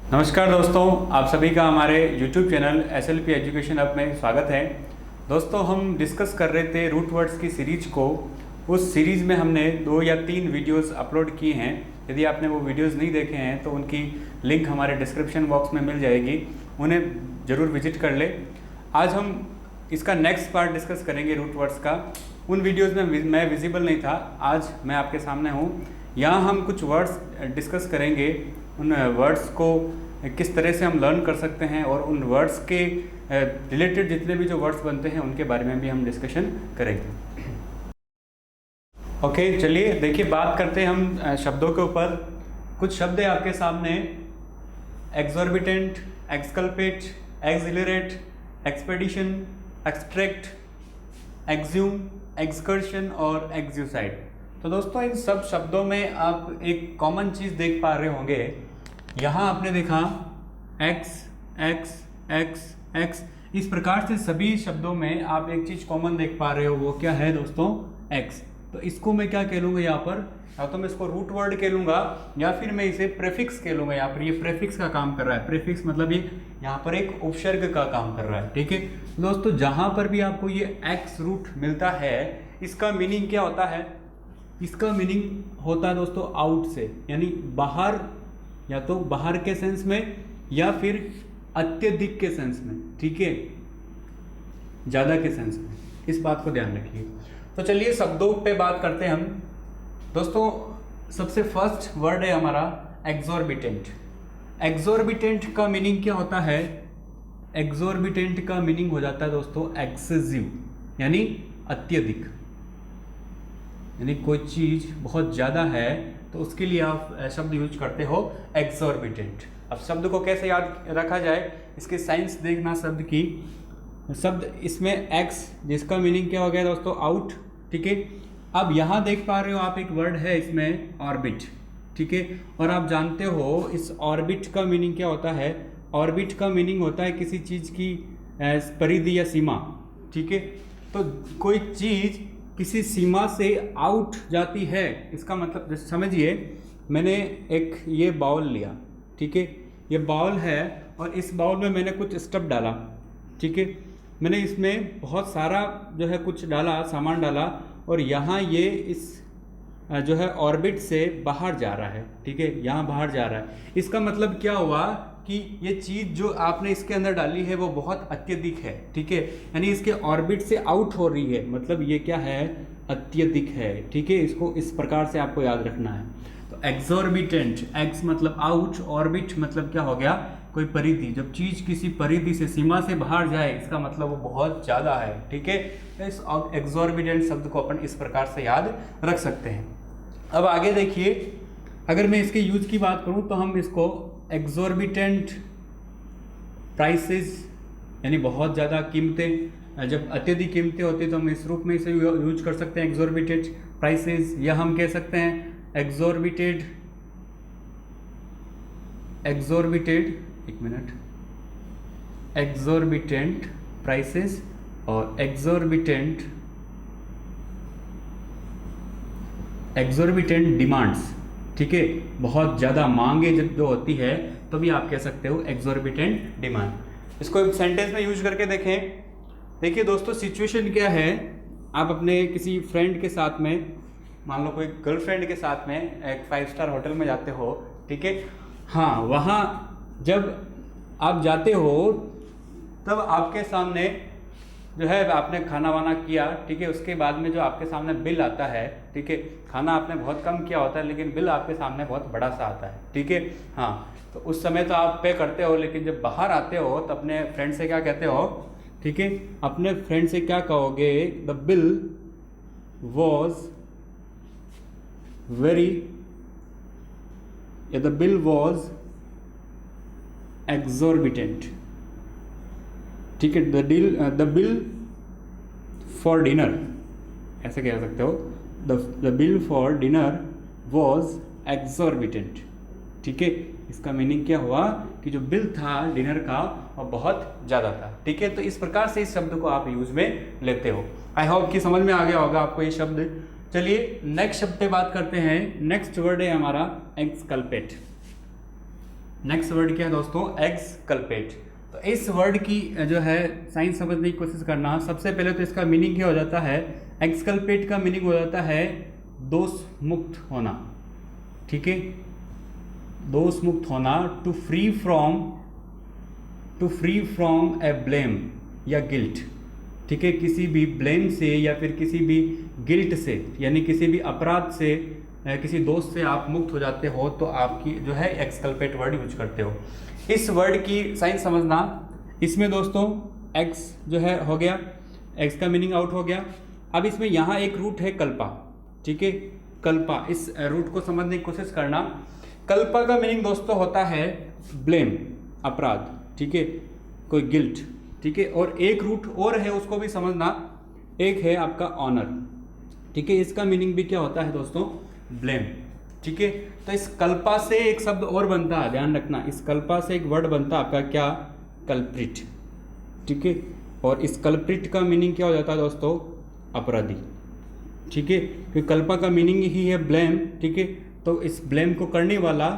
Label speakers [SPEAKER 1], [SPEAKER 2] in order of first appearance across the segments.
[SPEAKER 1] नमस्कार दोस्तों, आप सभी का हमारे YouTube channel SLP education hub में स्वागत है। दोस्तों, हम डिस्कस कर रहे थे रूट वर्ड्स की सीरीज को। उस सीरीज़ में हमने 2 या 3 वीडियोस अपलोड किए हैं। यदि आपने वो वीडियोस नहीं देखे हैं तो उनकी लिंक हमारे डिस्क्रिप्शन बॉक्स में मिल जाएगी, उन्हें ज़रूर विजिट कर ले। आज हम इसका नेक्स्ट पार्ट डिस्कस करेंगे रूट वर्ड्स का। उन वीडियोज़ में मैं विजिबल नहीं था, आज मैं आपके सामने हूँ। यहाँ हम कुछ वर्ड्स डिस्कस करेंगे, उन वर्ड्स को किस तरह से हम लर्न कर सकते हैं और उन वर्ड्स के रिलेटेड जितने भी जो वर्ड्स बनते हैं उनके बारे में भी हम डिस्कशन करेंगे। ओके, चलिए देखिए, बात करते हैं हम शब्दों के ऊपर। कुछ शब्द है आपके सामने: exorbitant, exculpate, accelerate, expedition, extract, exhume, excursion और एक्ज्यूसाइड। तो दोस्तों, इन सब शब्दों में आप एक कॉमन चीज़ देख पा रहे होंगे। यहाँ आपने देखा एक्स एक्स एक्स एक्स, इस प्रकार से सभी शब्दों में आप एक चीज़ कॉमन देख पा रहे हो। वो क्या है दोस्तों? एक्स। तो इसको मैं क्या कह लूँगा यहाँ पर? या तो मैं इसको रूट वर्ड कह लूँगा या फिर मैं इसे प्रेफिक्स कह लूँगा। यहाँ पर ये प्रेफिक्स का काम कर रहा है। प्रेफिक्स मतलब ये यहाँ पर एक उपसर्ग का काम कर रहा है। ठीक है दोस्तों, जहाँ पर भी आपको ये एक्स रूट मिलता है, इसका मीनिंग क्या होता है? इसका मीनिंग होता है दोस्तों आउट से, यानी बाहर, या तो बाहर के सेंस में या फिर अत्यधिक के सेंस में। ठीक है, ज़्यादा के सेंस में। इस बात को ध्यान रखिए। तो चलिए शब्दों पे बात करते हैं हम। दोस्तों, सबसे फर्स्ट वर्ड है हमारा एक्सॉर्बिटेंट। एक्सॉर्बिटेंट का मीनिंग क्या होता है? एक्सॉर्बिटेंट का मीनिंग हो जाता है दोस्तों एक्सेसिव, यानी अत्यधिक। यानी कोई चीज़ बहुत ज़्यादा है तो उसके लिए आप शब्द यूज करते हो एक्सॉर्बिटेंट। अब शब्द को कैसे याद रखा जाए, इसके साइंस देखना शब्द की। शब्द इसमें एक्स, जिसका मीनिंग क्या हो गया दोस्तों? आउट। ठीक है, अब यहाँ देख पा रहे हो आप, एक वर्ड है इसमें ऑर्बिट। ठीक है, और आप जानते हो इस ऑर्बिट का मीनिंग क्या होता है? ऑर्बिट का मीनिंग होता है किसी चीज़ की परिधि या सीमा। ठीक है, तो कोई चीज़ किसी सीमा से आउट जाती है, इसका मतलब समझिए, मैंने एक ये बाउल लिया। ठीक है, ये बाउल है और इस बाउल में मैंने कुछ स्टफ डाला। ठीक है, मैंने इसमें बहुत सारा जो है कुछ डाला, सामान डाला, और यहाँ ये इस जो है ऑर्बिट से बाहर जा रहा है। ठीक है, यहाँ बाहर जा रहा है। इसका मतलब क्या हुआ कि ये चीज़ जो आपने इसके अंदर डाली है वो बहुत अत्यधिक है। ठीक है, यानी इसके ऑर्बिट से आउट हो रही है, मतलब ये क्या है? अत्यधिक है। ठीक है, इसको इस प्रकार से आपको याद रखना है। तो एक्सॉर्बिटेंट, एक्स मतलब आउट, ऑर्बिट मतलब क्या हो गया? कोई परिधि। जब चीज़ किसी परिधि से, सीमा से बाहर जाए, इसका मतलब वो बहुत ज़्यादा है। ठीक है, इस एक्सॉर्बिटेंट शब्द को अपन इस प्रकार से याद रख सकते हैं। अब आगे देखिए, अगर मैं इसके यूज की बात करूं तो हम इसको एक्सॉर्बिटेंट प्राइसेस, यानी बहुत ज़्यादा कीमतें, जब अत्यधिक कीमतें होती तो हम इस रूप में इसे यूज कर सकते हैं एक्सॉर्बिटेड प्राइसेस, या हम कह सकते हैं एक्सॉर्बिटेड, एक मिनट, एक्सॉर्बिटेंट प्राइसेस और एक्सॉर्बिटेंट डिमांड्स। ठीक है, बहुत ज़्यादा मांगे जब जो होती है तो भी आप कह सकते हो एक्सॉर्बिटेंट डिमांड। इसको एक सेंटेंस में यूज करके देखें। देखिए दोस्तों, सिचुएशन क्या है? आप अपने किसी फ्रेंड के साथ में, मान लो कोई गर्लफ्रेंड के साथ में एक 5 स्टार होटल में जाते हो। ठीक है, हाँ, वहाँ जब आप जाते हो तब आपके सामने जो है आपने खाना वाना किया। ठीक है, उसके बाद में जो आपके सामने बिल आता है, ठीक है, खाना आपने बहुत कम किया होता है लेकिन बिल आपके सामने बहुत बड़ा सा आता है। ठीक है, हाँ, तो उस समय तो आप पे करते हो, लेकिन जब बाहर आते हो तो अपने फ्रेंड से क्या कहते हो? ठीक है, अपने फ्रेंड से क्या कहोगे? द बिल वॉज वेरी, या द बिल वॉज एक्सॉर्बिटेंट। ठीक है, द बिल फॉर डिनर, ऐसे कह सकते हो, the bill for dinner was exorbitant. ठीक है, इसका मीनिंग क्या हुआ कि जो बिल था डिनर का वो बहुत ज़्यादा था। ठीक है, तो इस प्रकार से इस शब्द को आप यूज में लेते हो। आई होप कि समझ में आ गया होगा आपको ये शब्द। चलिए नेक्स्ट शब्द पे बात करते हैं। नेक्स्ट वर्ड है हमारा एक्सकल्पेट। नेक्स्ट वर्ड क्या है दोस्तों, एक्सकल्पेट। तो इस वर्ड की जो है साइंस समझने की कोशिश करना। सबसे पहले तो इसका मीनिंग क्या हो जाता है, एक्सकल्पेट का मीनिंग हो जाता है दोष मुक्त होना, ठीक है, दोष मुक्त होना, to free from a blame या गिल्ट, ठीक है, किसी भी ब्लेम से या फिर किसी भी गिल्ट से, यानी किसी भी अपराध से, किसी दोस्त से आप मुक्त हो जाते हो तो आपकी जो है एक्सकल्पेट वर्ड यूज करते हो। इस वर्ड की साइंस समझना। इसमें दोस्तों एक्स जो है हो गया, एक्स का मीनिंग आउट हो गया। अब इसमें यहाँ एक रूट है कल्पा, ठीक है, कल्पा, इस रूट को समझने की कोशिश करना। कल्पा का मीनिंग दोस्तों होता है ब्लेम, अपराध, ठीक है, कोई गिल्ट, ठीक है। और एक रूट और है, उसको भी समझना, एक है आपका ऑनर, ठीक है, इसका मीनिंग भी क्या होता है दोस्तों, ब्लेम, ठीक है। तो इस कल्पा से एक शब्द और बनता है, ध्यान रखना, इस कल्पा से एक वर्ड बनता है आपका क्या, कल्प्रिट, ठीक है। और इस कल्प्रिट का मीनिंग क्या हो जाता है दोस्तों, अपराधी, ठीक है, क्योंकि कल्पा का मीनिंग ही है ब्लेम, ठीक है। तो इस ब्लेम को करने वाला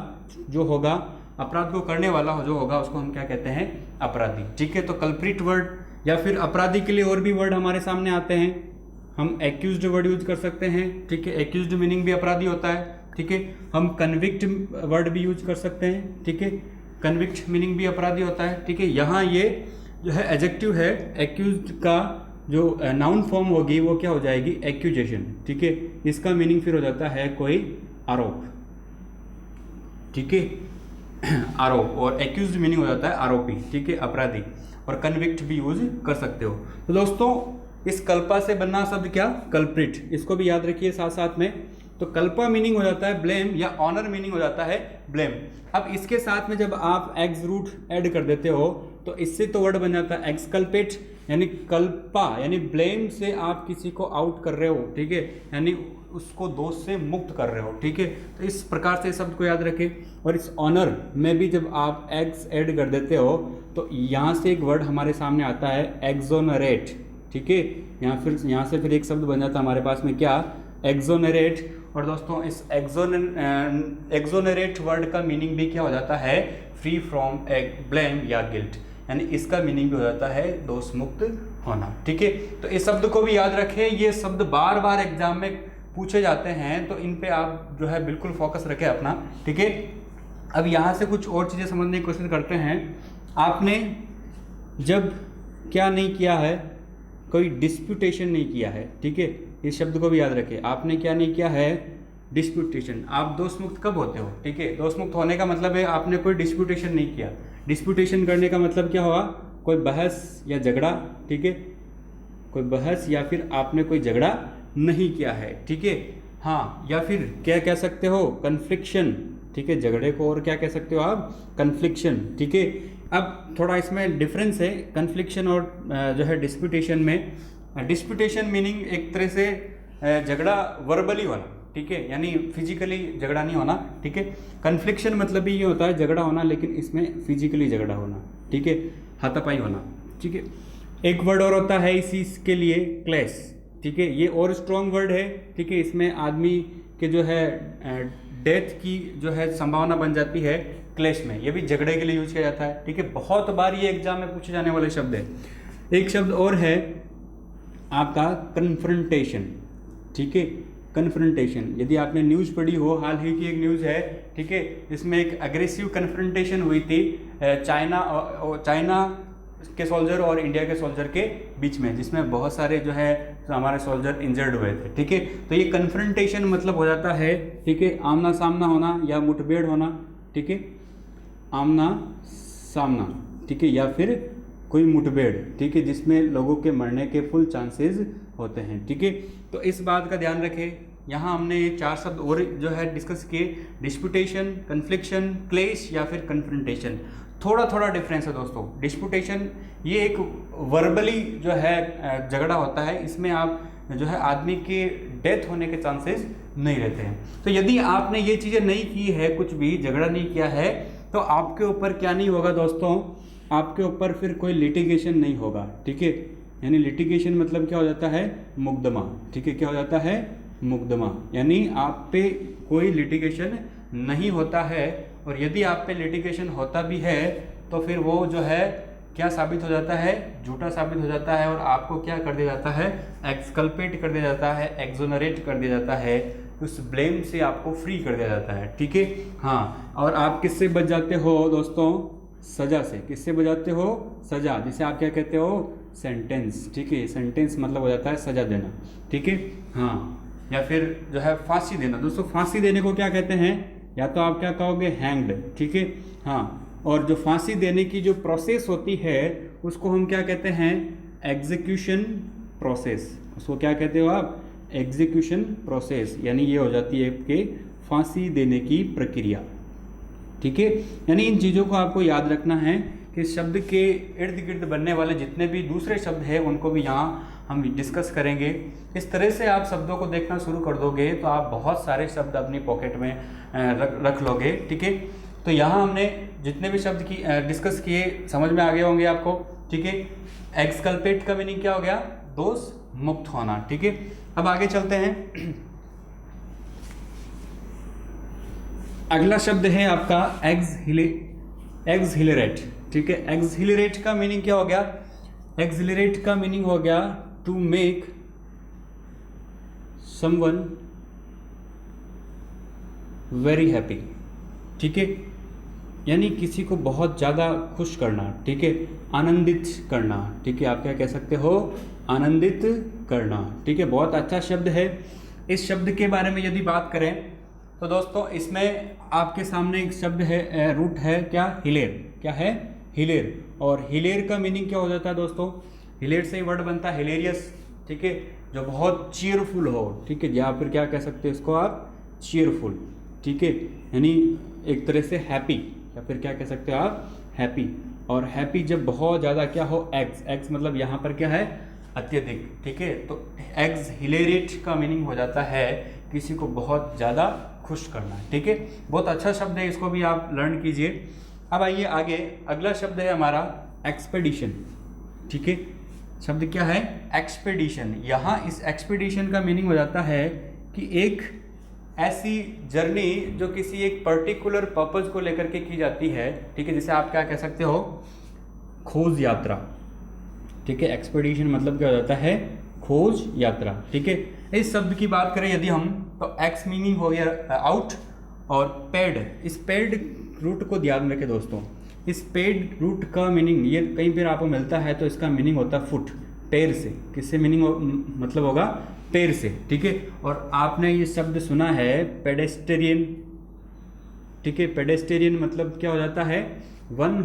[SPEAKER 1] जो होगा, अपराध को करने वाला जो होगा, उसको हम क्या कहते हैं, अपराधी, ठीक है। तो कल्प्रिट वर्ड या फिर अपराधी के लिए और भी वर्ड हमारे सामने आते हैं। हम एक्यूज्ड वर्ड यूज कर सकते हैं, ठीक है, एक्यूज्ड मीनिंग भी अपराधी होता है, ठीक है। हम कन्विक्ट वर्ड भी यूज कर सकते हैं, ठीक है, कन्विक्ट मीनिंग भी अपराधी होता है, ठीक है। यहाँ ये जो है एडजेक्टिव है, एक्यूज्ड का जो नाउन फॉर्म होगी वो क्या हो जाएगी, एक्यूजेशन, ठीक है। इसका मीनिंग फिर हो जाता है कोई आरोप, ठीक है, आरोप, और एक्यूज्ड मीनिंग हो जाता है आरोपी, ठीक है, अपराधी। और कन्विक्ट भी यूज कर सकते हो। तो दोस्तों इस कल्पा से बनना शब्द क्या, कल्प्रिट, इसको भी याद रखिए साथ साथ में। तो कल्पा मीनिंग हो जाता है ब्लेम, या ऑनर मीनिंग हो जाता है ब्लेम। अब इसके साथ में जब आप एक्स रूट ऐड कर देते हो तो इससे तो वर्ड बन जाता है एक्सकल्पेट, यानी कल्पा, यानी ब्लेम से आप किसी को आउट कर रहे हो, ठीक है, यानी उसको दोष से मुक्त कर रहे हो, ठीक है। तो इस प्रकार से शब्द को याद रखें। और इस ऑनर में भी जब आप एक्स ऐड कर देते हो तो यहाँ से एक वर्ड हमारे सामने आता है एक्सोनरेट, ठीक है। यहाँ से फिर एक शब्द बन जाता है हमारे पास में क्या, एक्सोनरेट। और दोस्तों इस एक्सोनरेट वर्ड का मीनिंग भी क्या हो जाता है, फ्री फ्रॉम ब्लेम या गिल्ट, यानी इसका मीनिंग भी हो जाता है दोष मुक्त होना, ठीक है। तो इस शब्द को भी याद रखें, ये शब्द बार बार एग्जाम में पूछे जाते हैं, तो इन पे आप जो है बिल्कुल फोकस रखें अपना, ठीक है। अब यहाँ से कुछ और चीज़ें समझने की कोशिश करते हैं। आपने जब क्या नहीं किया है, कोई डिस्प्यूटेशन नहीं किया है, ठीक है, इस शब्द को भी याद रखें, आपने क्या नहीं किया है, डिस्प्यूटेशन। आप दोष मुक्त कब होते हो, ठीक है, दोष मुक्त होने का मतलब है आपने कोई डिस्प्यूटेशन नहीं किया। डिस्प्यूटेशन करने का मतलब क्या हुआ, कोई बहस या झगड़ा, ठीक है, कोई बहस या फिर आपने कोई झगड़ा नहीं किया है, ठीक है। हाँ, या फिर क्या कह सकते हो, कन्फ्लिक्शन, ठीक है, झगड़े को और क्या कह सकते हो आप, कन्फ्लिक्शन, ठीक है। अब थोड़ा इसमें डिफरेंस है कन्फ्लिक्शन और जो है डिस्प्यूटेशन में। डिस्प्यूटेशन मीनिंग एक तरह से झगड़ा वर्बली होना, ठीक है, यानी फिजिकली झगड़ा नहीं होना, ठीक है। कन्फ्लिक्शन मतलब भी ये होता है झगड़ा होना, लेकिन इसमें फिजिकली झगड़ा होना, ठीक है, हाथापाई होना, ठीक है। एक वर्ड और होता है इसी के लिए, क्लैश, ठीक है, ये और स्ट्रॉन्ग वर्ड है, ठीक है। इसमें आदमी के जो है डेथ की जो है संभावना बन जाती है क्लैश में, ये भी झगड़े के लिए यूज किया जाता है, ठीक है। बहुत बार ये एग्जाम में पूछे जाने वाले शब्द है। एक शब्द और है आपका कन्फ्रंटेशन, ठीक है, कन्फ्रंटेशन। यदि आपने न्यूज़ पढ़ी हो, हाल ही की एक न्यूज़ है, ठीक है, जिसमें एक अग्रेसिव कन्फ्रंटेशन हुई थी चाइना के सोल्जर और इंडिया के सोल्जर के बीच में, जिसमें बहुत सारे जो है हमारे सोल्जर इंजर्ड हुए थे, ठीक है। तो ये कन्फ्रंटेशन मतलब हो जाता है, ठीक है, आमना सामना होना या मुठभेड़ होना, ठीक है, आमना सामना, ठीक है, या फिर कोई मुठभेड़, ठीक है, जिसमें लोगों के मरने के फुल चांसेस होते हैं, ठीक है। तो इस बात का ध्यान रखें। यहाँ हमने 4 शब्द और जो है डिस्कस किए, डिस्प्यूटेशन, कन्फ्लिक्शन, क्लेश या फिर कन्फ्रंटेशन। थोड़ा थोड़ा डिफरेंस है दोस्तों। डिस्प्यूटेशन ये एक वर्बली जो है झगड़ा होता है, इसमें आप जो है आदमी के डेथ होने के चांसेस नहीं रहते हैं। तो यदि आपने ये चीज़ें नहीं की है, कुछ भी झगड़ा नहीं किया है, तो आपके ऊपर क्या नहीं होगा दोस्तों, आपके ऊपर फिर कोई लिटिगेशन नहीं होगा, ठीक है। यानी लिटिगेशन मतलब क्या हो जाता है, मुकदमा, ठीक है, क्या हो जाता है, मुकदमा, यानी आप पे कोई लिटिगेशन नहीं होता है। और यदि आप पे लिटिगेशन होता भी है तो फिर वो जो है क्या साबित हो जाता है, झूठा साबित हो जाता है और आपको क्या कर दिया जाता है, एक्सकल्पेट कर दिया जाता है, एक्सोनरेट कर दिया जाता है, उस ब्लेम से आपको फ्री कर दिया जाता है। ठीक है, हाँ। और आप किससे बच जाते हो दोस्तों, सजा से। किससे बच जाते हो, सजा, जिसे आप क्या कहते हो, सेंटेंस। ठीक है, सेंटेंस मतलब हो जाता है सजा देना। ठीक है, हाँ, या फिर जो है फांसी देना। दोस्तों फांसी देने को क्या कहते हैं, या तो आप क्या कहोगे, हैंग्ड। ठीक है, हाँ। और जो फांसी देने की जो प्रोसेस होती है उसको हम क्या कहते हैं, एग्जीक्यूशन प्रोसेस। उसको क्या कहते हो आप, एग्जीक्यूशन प्रोसेस, यानी ये हो जाती है आपके फांसी देने की प्रक्रिया। ठीक है, यानी इन चीज़ों को आपको याद रखना है कि शब्द के इर्द गिर्द बनने वाले जितने भी दूसरे शब्द हैं उनको भी यहाँ हम डिस्कस करेंगे। इस तरह से आप शब्दों को देखना शुरू कर दोगे तो आप बहुत सारे शब्द अपनी पॉकेट में रख लोगे। ठीक है, तो यहाँ हमने जितने भी शब्द की डिस्कस किए समझ में आ गए होंगे आपको। ठीक है, एक्सकल्पेट का मीनिंग क्या हो गया, दोष मुक्त होना। ठीक है, अब आगे चलते हैं। अगला शब्द है आपका एक्सहिलरेट। ठीक है, एक्सहिलरेट का मीनिंग क्या हो गया, एक्सहिलरेट का मीनिंग हो गया to make someone very happy. ठीक है, यानी किसी को बहुत ज़्यादा खुश करना। ठीक है, आनंदित करना। ठीक है, आप क्या कह सकते हो, आनंदित करना। ठीक है, बहुत अच्छा शब्द है। इस शब्द के बारे में यदि बात करें तो दोस्तों इसमें आपके सामने एक शब्द है, रूट है क्या, हिलेर। क्या है, हिलेर। और हिलेर का मीनिंग क्या हो जाता है दोस्तों, हिलेर से ही वर्ड बनता है हिलेरियस। ठीक है, जो बहुत चीयरफुल हो। ठीक है, या फिर क्या कह सकते हैं इसको आप, चीयरफुल। ठीक है, यानी एक तरह से हैप्पी, या फिर क्या कह सकते हो आप, हैप्पी। और हैप्पी जब बहुत ज़्यादा क्या हो, एक्स मतलब यहाँ पर क्या है, अत्यधिक। ठीक है, तो एक्सहिलरेट का मीनिंग हो जाता है किसी को बहुत ज़्यादा खुश करना। ठीक है, बहुत अच्छा शब्द है, इसको भी आप लर्न कीजिए। अब आइए आगे, अगला शब्द है हमारा एक्सपेडिशन। ठीक है, शब्द क्या है, एक्सपेडिशन। यहाँ इस एक्सपेडिशन का मीनिंग हो जाता है कि एक ऐसी जर्नी जो किसी एक पर्टिकुलर पर्पज को लेकर के की जाती है। ठीक है, जिसे आप क्या कह सकते हो, खोज यात्रा। ठीक है, एक्सपेडिशन मतलब क्या हो जाता है, खोज यात्रा। ठीक है, इस शब्द की बात करें यदि हम, तो एक्स मीनिंग हो गया आउट, और पेड, इस पेड रूट को ध्यान रखें दोस्तों। इस पेड रूट का मीनिंग ये कहीं पर आपको मिलता है तो इसका मीनिंग होता है फुट, पैर से। किससे मीनिंग मतलब होगा, पैर से। ठीक है, और आपने ये शब्द सुना है पेडेस्टेरियन। ठीक है, पेडेस्टेरियन मतलब क्या हो जाता है, one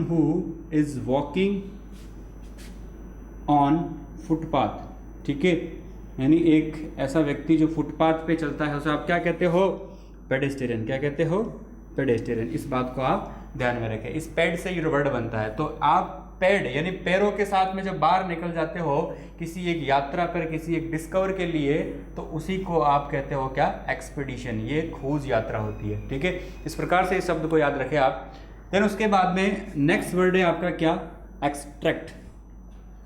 [SPEAKER 1] who is walking on footpath. ठीक है, यानी एक ऐसा व्यक्ति जो फुटपाथ पे चलता है उसे आप क्या कहते हो, पेडेस्टेरियन। क्या कहते हो, पेडेस्टेरियन। इस बात को आप ध्यान में रखें, इस पैड से ये वर्ड बनता है। तो आप पैड यानी पैरों के साथ में जब बाहर निकल जाते हो किसी एक यात्रा पर, किसी एक डिस्कवर के लिए, तो उसी को आप कहते हो क्या, एक्सपेडिशन। ये खोज यात्रा होती है। ठीक है, इस प्रकार से इस शब्द को याद रखें आप। देन उसके बाद में नेक्स्ट वर्ड है आपका क्या, एक्सट्रैक्ट।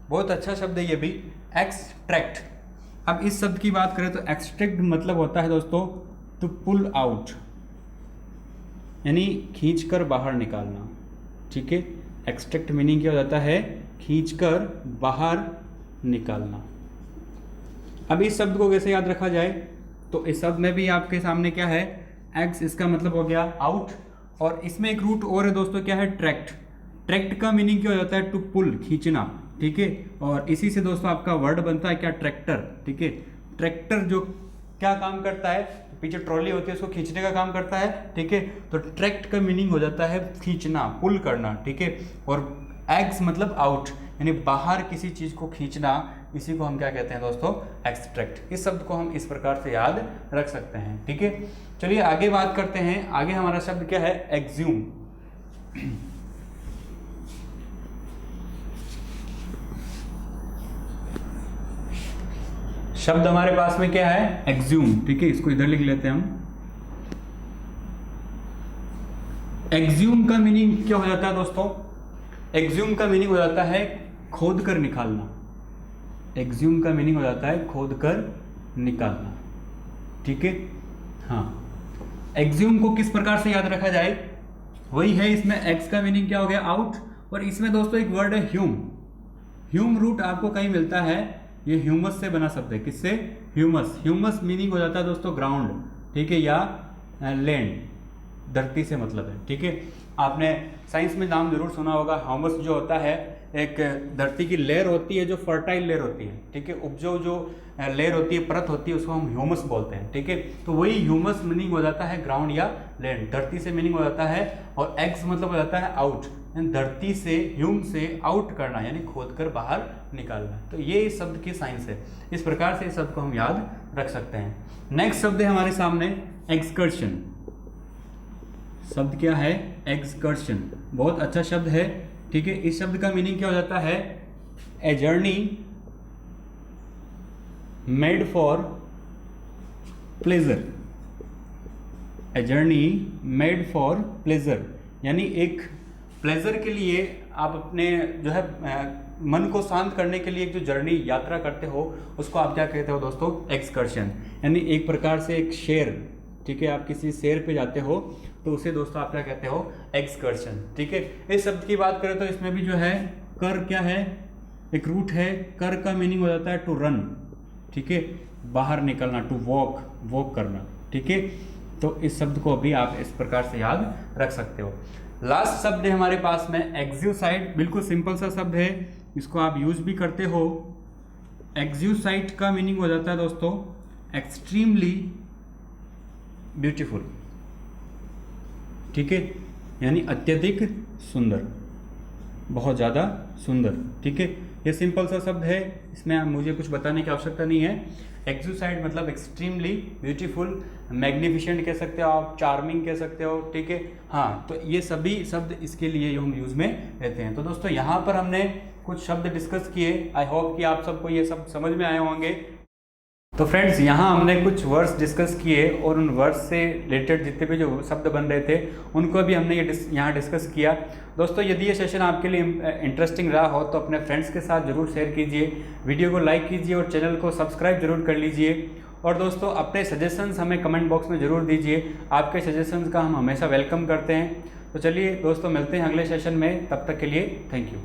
[SPEAKER 1] बहुत अच्छा शब्द है ये भी, एक्सट्रैक्ट। अब इस शब्द की बात करें तो एक्सट्रैक्ट मतलब होता है दोस्तों टू पुल आउट, यानी खींचकर बाहर निकालना। ठीक है, एक्सट्रैक्ट मीनिंग क्या हो जाता है, खींचकर बाहर निकालना। अब इस शब्द को कैसे याद रखा जाए, तो इस शब्द में भी आपके सामने क्या है, एक्स, इसका मतलब हो गया आउट, और इसमें एक रूट और है दोस्तों, क्या है, ट्रैक्ट। ट्रैक्ट का मीनिंग क्या हो जाता है, टू पुल, खींचना। ठीक है, और इसी से दोस्तों आपका वर्ड बनता है क्या, ट्रैक्टर। ठीक है, ट्रैक्टर जो क्या काम करता है, पीछे ट्रॉली होती है उसको खींचने का काम करता है। ठीक है, तो ट्रैक्ट का मीनिंग हो जाता है खींचना, पुल करना। ठीक है, और एक्स मतलब आउट, यानी बाहर किसी चीज़ को खींचना, इसी को हम क्या कहते हैं दोस्तों, एक्सट्रैक्ट। इस शब्द को हम इस प्रकार से याद रख सकते हैं। ठीक है, चलिए आगे बात करते हैं। आगे हमारा शब्द क्या है, एक्ज्यूम। शब्द हमारे पास में क्या है, एक्ज्यूम। ठीक है, इसको इधर लिख लेते हैं हम। एक्ज्यूम का मीनिंग क्या हो जाता है दोस्तों, एक्ज्यूम का मीनिंग हो जाता है खोद कर निकालना। एक्ज्यूम का मीनिंग हो जाता है खोद कर निकालना। ठीक है, हाँ। एग्ज्यूम को किस प्रकार से याद रखा जाए, वही है, इसमें एक्स का मीनिंग क्या हो गया, आउट। और इसमें दोस्तों एक वर्ड है ह्यूम। ह्यूम रूट आपको कहीं मिलता है, ये ह्यूमस से बना शब्द है, किससे, ह्यूमस। ह्यूमस मीनिंग हो जाता है दोस्तों ग्राउंड, ठीक है, या लैंड, धरती से मतलब है, ठीक है। आपने साइंस में नाम जरूर सुना होगा, ह्यूमस जो होता है एक धरती की लेयर होती है जो फर्टाइल लेयर होती है, ठीक है, उपजाऊ जो लेयर होती है, परत होती है, उसको हम ह्यूमस बोलते हैं, ठीक है। तो वही ह्यूमस मीनिंग हो जाता है ग्राउंड या लैंड, धरती से मीनिंग हो जाता है। और एक्स मतलब हो जाता है आउट, धरती से, ह्यूम से आउट करना, यानी खोद कर बाहर निकालना। तो ये इस शब्द की साइंस है, इस प्रकार से इस शब्द को हम याद रख सकते हैं। नेक्स्ट शब्द है हमारे सामने एक्सकर्शन। शब्द क्या है, एक्सकर्शन, बहुत अच्छा शब्द है, ठीक है। इस शब्द का मीनिंग क्या हो जाता है, a journey made for pleasure, a journey made for pleasure, यानी एक प्लेजर के लिए आप अपने जो है मन को शांत करने के लिए एक जो जर्नी यात्रा करते हो, उसको आप क्या कहते हो दोस्तों, एक्सकर्शन। यानी एक प्रकार से एक शेर, ठीक है, आप किसी शेर पे जाते हो तो उसे दोस्तों आप क्या कहते हो, एक्सकर्शन, ठीक है। इस शब्द की बात करें तो इसमें भी जो है कर क्या है, एक रूट है, कर का मीनिंग हो जाता है टू रन, ठीक है, बाहर निकलना, टू वॉक, वॉक करना, ठीक है। तो इस शब्द को भी आप इस प्रकार से याद रख सकते हो। लास्ट शब्द है हमारे पास में एक्जियोसाइड, बिल्कुल सिंपल सा शब्द है, इसको आप यूज भी करते हो। एक्जियोसाइड का मीनिंग हो जाता है दोस्तों एक्सट्रीमली ब्यूटीफुल, ठीक है, यानी अत्यधिक सुंदर, बहुत ज़्यादा सुंदर, ठीक है। ये सिंपल सा शब्द है, इसमें मुझे कुछ बताने की आवश्यकता नहीं है। एक्जियोसाइड मतलब एक्सट्रीमली ब्यूटीफुल, मैग्निफिसेंट कह सकते हो आप, चार्मिंग कह सकते हो, ठीक है। हाँ, तो ये सभी शब्द इसके लिए हम यूज़ में रहते हैं। तो दोस्तों यहाँ पर हमने कुछ शब्द डिस्कस किए, आई होप कि आप सबको ये सब समझ में आए होंगे। तो फ्रेंड्स, यहाँ हमने कुछ वर्ड्स डिस्कस किए और उन वर्ड्स से रिलेटेड जितने भी जो शब्द बन रहे थे उनको भी हमने यहाँ डिस्कस किया। दोस्तों, यदि ये सेशन आपके लिए इंटरेस्टिंग रहा हो तो अपने फ्रेंड्स के साथ ज़रूर शेयर कीजिए, वीडियो को लाइक कीजिए और चैनल को सब्सक्राइब जरूर कर लीजिए। और दोस्तों, अपने सजेशंस हमें कमेंट बॉक्स में ज़रूर दीजिए, आपके सजेशंस का हम हमेशा वेलकम करते हैं। तो चलिए दोस्तों, मिलते हैं अगले सेशन में, तब तक के लिए थैंक यू।